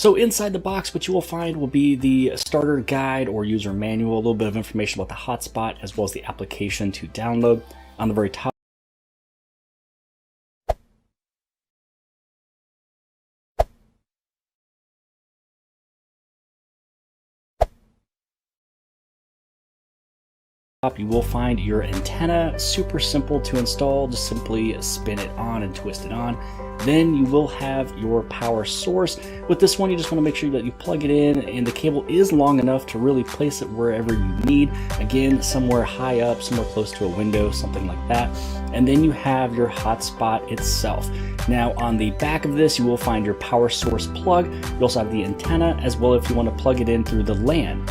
So inside the box, what you will find will be the starter guide or user manual, a little bit of information about the hotspot, as well as the application to download. On the very top, you will find your antenna. Super simple to install, just simply spin it on and twist it on. Then you will have your power source. With this one, you just want to make sure that you plug it in and the cable is long enough to really place it wherever you need. Again, somewhere high up, somewhere close to a window, something like that. And then you have your hotspot itself. Now on the back of this, you will find your power source plug. You also have the antenna as well if you want to plug it in through the LAN.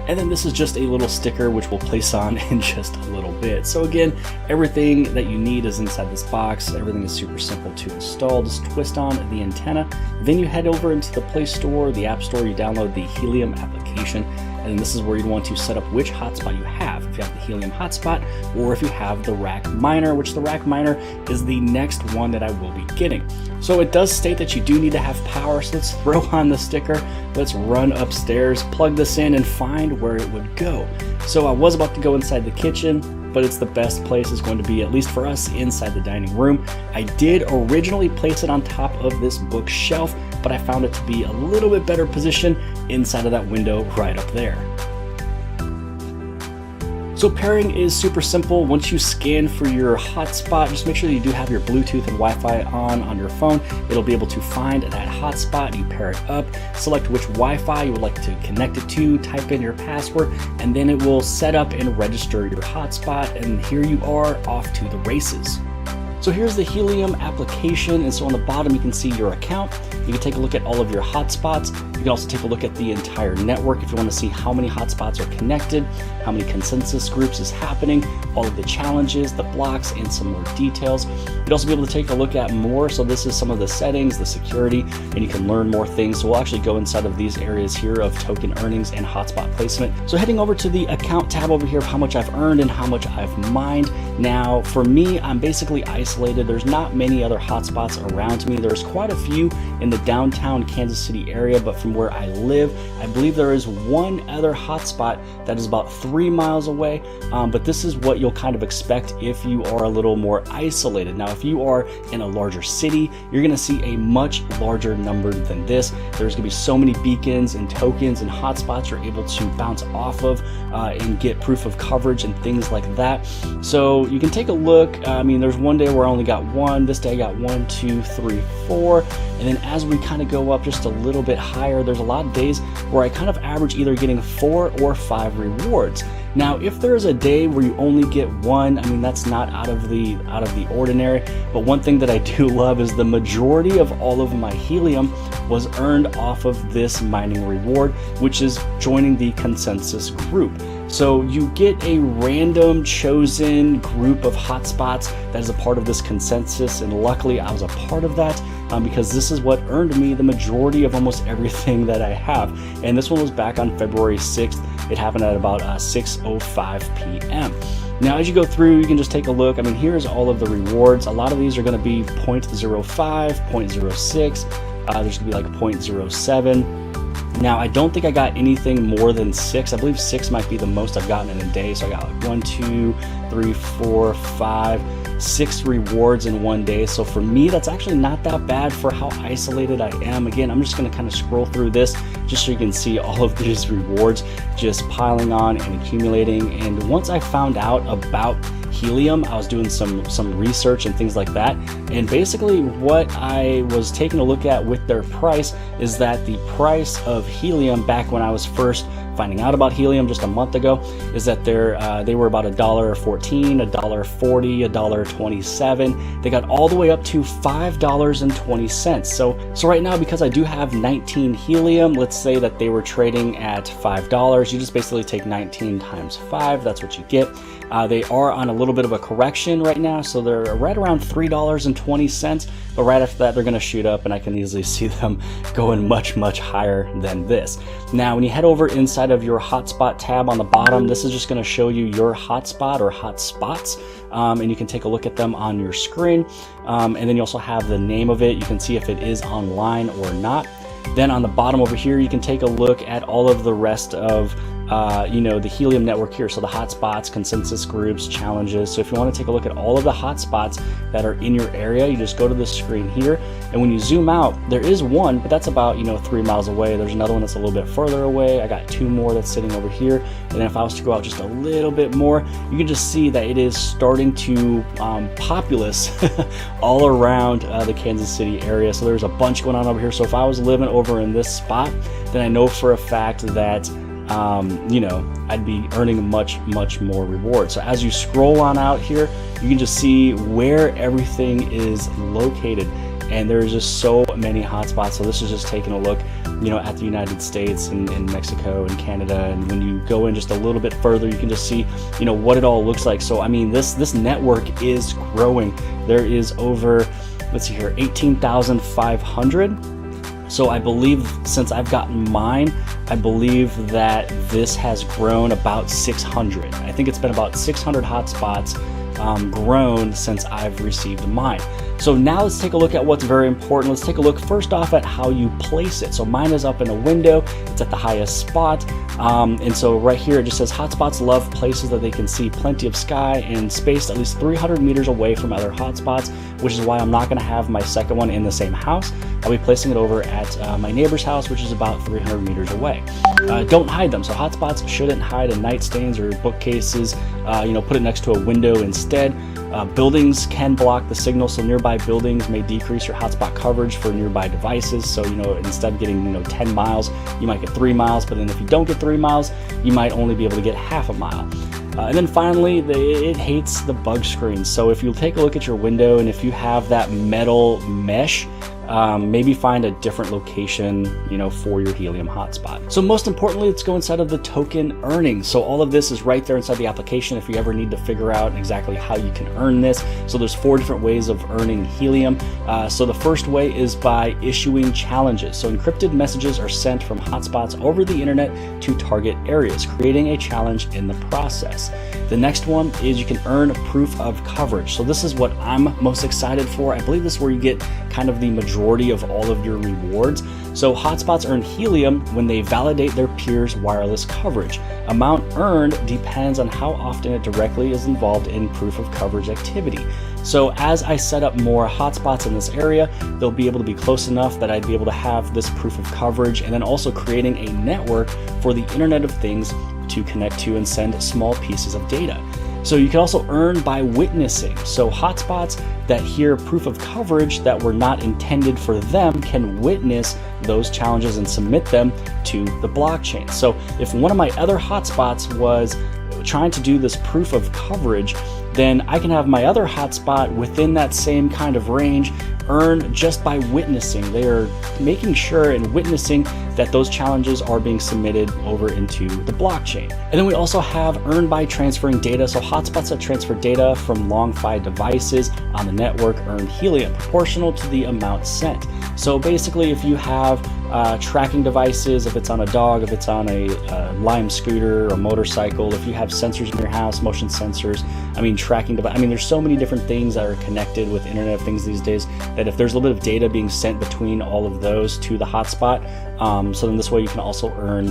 And then this is just a little sticker which we'll place on in just a little bit. So again, everything that you need is inside this box. Everything is super simple to install. Just twist on the antenna. Then you head over into the Play Store, the App Store, you download the Helium application. And this is where you'd want to set up which hotspot you have. If you have the Helium hotspot, or if you have the Rack Miner, which the Rack Miner is the next one that I will be getting. So it does state that you do need to have power, so let's throw on the sticker. Let's run upstairs, plug this in, and find where it would go. So I was about to go inside the kitchen, but it's the best place is going to be, at least for us, inside the dining room. I did originally place it on top of this bookshelf, but I found it to be a little bit better position inside of that window right up there. So pairing is super simple. Once you scan for your hotspot, just make sure that you do have your Bluetooth and Wi-Fi on your phone. It'll be able to find that hotspot. You pair it up, select which Wi-Fi you would like to connect it to, type in your password, and then it will set up and register your hotspot. And here you are, off to the races. So here's the Helium application, and so on the bottom you can see your account. You can take a look at all of your hotspots. You can also take a look at the entire network if you want to see how many hotspots are connected, how many consensus groups is happening, all of the challenges, the blocks, and some more details. You'd also be able to take a look at more. So this is some of the settings, the security, and you can learn more things. So we'll actually go inside of these areas here of token earnings and hotspot placement. So heading over to the account tab over here of how much I've earned and how much I've mined. Now for me, I'm basically isolated. There's not many other hotspots around me. There's quite a few in the downtown Kansas City area, but from where I live, I believe there is one other hotspot that is about 3 miles away. But this is what you'll kind of expect if you are a little more isolated. Now, if you are in a larger city, you're going to see a much larger number than this. There's going to be so many beacons and tokens and hotspots you're able to bounce off of and get proof of coverage and things like that. So you can take a look. I mean, there's one day where I only got one. This day I got 1, 2, 3, 4. And then as we kind of go up just a little bit higher, there's a lot of days where I kind of average either getting 4 or 5 rewards. Now, if there's a day where you only get one, I mean, that's not out of the ordinary. But one thing that I do love is the majority of all of my Helium was earned off of this mining reward, which is joining the consensus group. So you get a random chosen group of hotspots that is a part of this consensus, and luckily I was a part of that because this is what earned me the majority of almost everything that I have. And this one was back on February 6th. It happened at about 6:05 p.m. Now, as you go through, you can just take a look. I mean, here's all of the rewards. A lot of these are going to be 0.05, 0.06. There's going to be like 0.07. Now, I don't think I got anything more than 6. I believe 6 might be the most I've gotten in a day. So I got like 1, 2, 3, 4, 5, 6 rewards in one day. So for me, that's actually not that bad for how isolated I am. Again, I'm just going to kind of scroll through this just so you can see all of these rewards just piling on and accumulating. And once I found out about Helium, I was doing some research and things like that, and basically what I was taking a look at with their price is that the price of Helium back when I was first finding out about Helium just a month ago is that they were about $1.14, $1.40, $1.27. They got all the way up to $5.20. So right now, because I do have 19 Helium, let's say that they were trading at $5. You just basically take 19 times 5. That's what you get. They are on a little bit of a correction right now, so they're right around $3.20. But right after that, they're going to shoot up, and I can easily see them going much, much higher than this. Now, when you head over inside of your hotspot tab on the bottom, this is just going to show you your hotspot or hotspots, and you can take a look at them on your screen. And then you also have the name of it. You can see if it is online or not. Then on the bottom over here, you can take a look at all of the rest of the Helium network here. So the hotspots, consensus groups, challenges. So if you want to take a look at all of the hotspots that are in your area, you just go to this screen here. And when you zoom out, there is one, but that's about 3 miles away. There's another one that's a little bit further away. I got 2 more that's sitting over here. And then if I was to go out just a little bit more, you can just see that it is starting to populous all around the Kansas City area. So there's a bunch going on over here. So if I was living over in this spot, then I know for a fact that I'd be earning much more reward. So as you scroll on out here, you can just see where everything is located, and there's just so many hotspots. So this is just taking a look at the United States and Mexico and Canada, and when you go in just a little bit further, you can just see what it all looks like. So I mean, this network is growing. There is over, let's see here, 18,500. So I believe since I've gotten mine, I believe that this has grown about 600. I think it's been about 600 hotspots grown since I've received mine. So now let's take a look at what's very important. Let's take a look first off at how you place it. So mine is up in a window. It's at the highest spot. And so right here it just says hotspots love places that they can see plenty of sky and spaced at least 300 meters away from other hotspots, which is why I'm not going to have my second one in the same house. I'll be placing it over at my neighbor's house, which is about 300 meters away. Don't hide them. So hotspots shouldn't hide in nightstands or bookcases. Put it next to a window instead. Buildings can block the signal, so nearby buildings may decrease your hotspot coverage for nearby devices. So instead of getting 10 miles, you might get 3 miles, but then if you don't get 3 miles, you might only be able to get half a mile. And then finally, it hates the bug screen. So if you take a look at your window, and if you have that metal mesh, maybe find a different location, for your Helium hotspot. So most importantly, let's go inside of the token earnings. So all of this is right there inside the application if you ever need to figure out exactly how you can earn this. So there's 4 different ways of earning Helium. So the first way is by issuing challenges. So encrypted messages are sent from hotspots over the internet to target areas, creating a challenge in the process. The next one is you can earn proof of coverage. So this is what I'm most excited for. I believe this is where you get kind of the majority of all of your rewards. So hotspots earn Helium when they validate their peers' wireless coverage. Amount earned depends on how often it directly is involved in proof of coverage activity. So as I set up more hotspots in this area, they'll be able to be close enough that I'd be able to have this proof of coverage, and then also creating a network for the Internet of Things to connect to and send small pieces of data. So you can also earn by witnessing. So hotspots that hear proof of coverage that were not intended for them can witness those challenges and submit them to the blockchain. So if one of my other hotspots was trying to do this proof of coverage, then I can have my other hotspot within that same kind of range earn just by witnessing. They are making sure and witnessing that those challenges are being submitted over into the blockchain. And then we also have earn by transferring data. So hotspots that transfer data from long-fi devices on the network earn Helium proportional to the amount sent. So basically, if you have tracking devices, if it's on a dog, if it's on a Lime scooter or motorcycle, if you have sensors in your house, motion sensors, tracking device, there's so many different things that are connected with Internet of Things these days that if there's a little bit of data being sent between all of those to the hotspot, so then this way you can also earn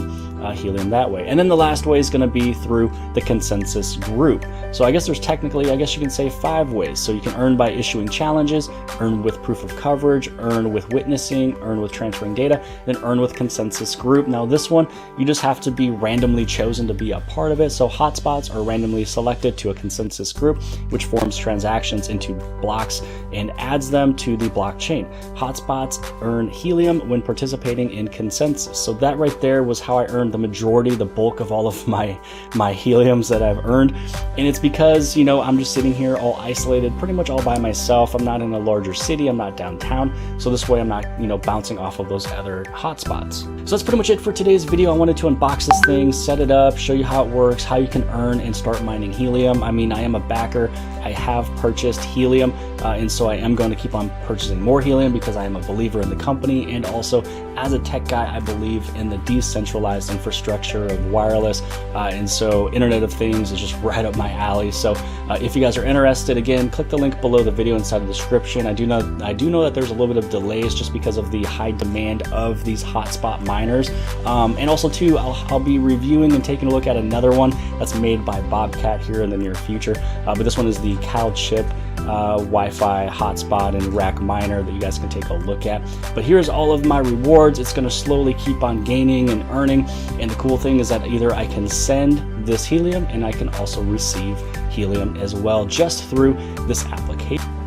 Helium that way. And then the last way is going to be through the consensus group. So I guess there's technically, you can say 5 ways. So you can earn by issuing challenges, earn with proof of coverage, earn with witnessing, earn with transferring data, then earn with consensus group. Now this one, you just have to be randomly chosen to be a part of it. So hotspots are randomly selected to a consensus group, which forms transactions into blocks and adds them to the blockchain. Hotspots earn Helium when participating in consensus. So that right there was how I earned the majority, the bulk of all of my Heliums that I've earned. And it's because, I'm just sitting here all isolated, pretty much all by myself. I'm not in a larger city. I'm not downtown. So this way I'm not, bouncing off of those other hotspots. So that's pretty much it for today's video. I wanted to unbox this thing, set it up, show you how it works, how you can earn and start mining Helium. I am a backer. I have purchased Helium, and so I am going to keep on purchasing more Helium because I am a believer in the company, and also as a tech guy. I believe in the decentralized infrastructure of wireless, and so Internet of Things is just right up my alley. So if you guys are interested, again, click the link below the video inside the description. I do know that there's a little bit of delays just because of the high demand of these hotspot miners, and also too, I'll be reviewing and taking a look at another one that's made by Bobcat here in the near future, but this one is the Cal chip Wi-Fi hotspot and rack miner that you guys can take a look at. But here's all of my rewards. It's going to slowly keep on gaining and earning, and the cool thing is that either I can send this helium and I can also receive helium as well just through this application.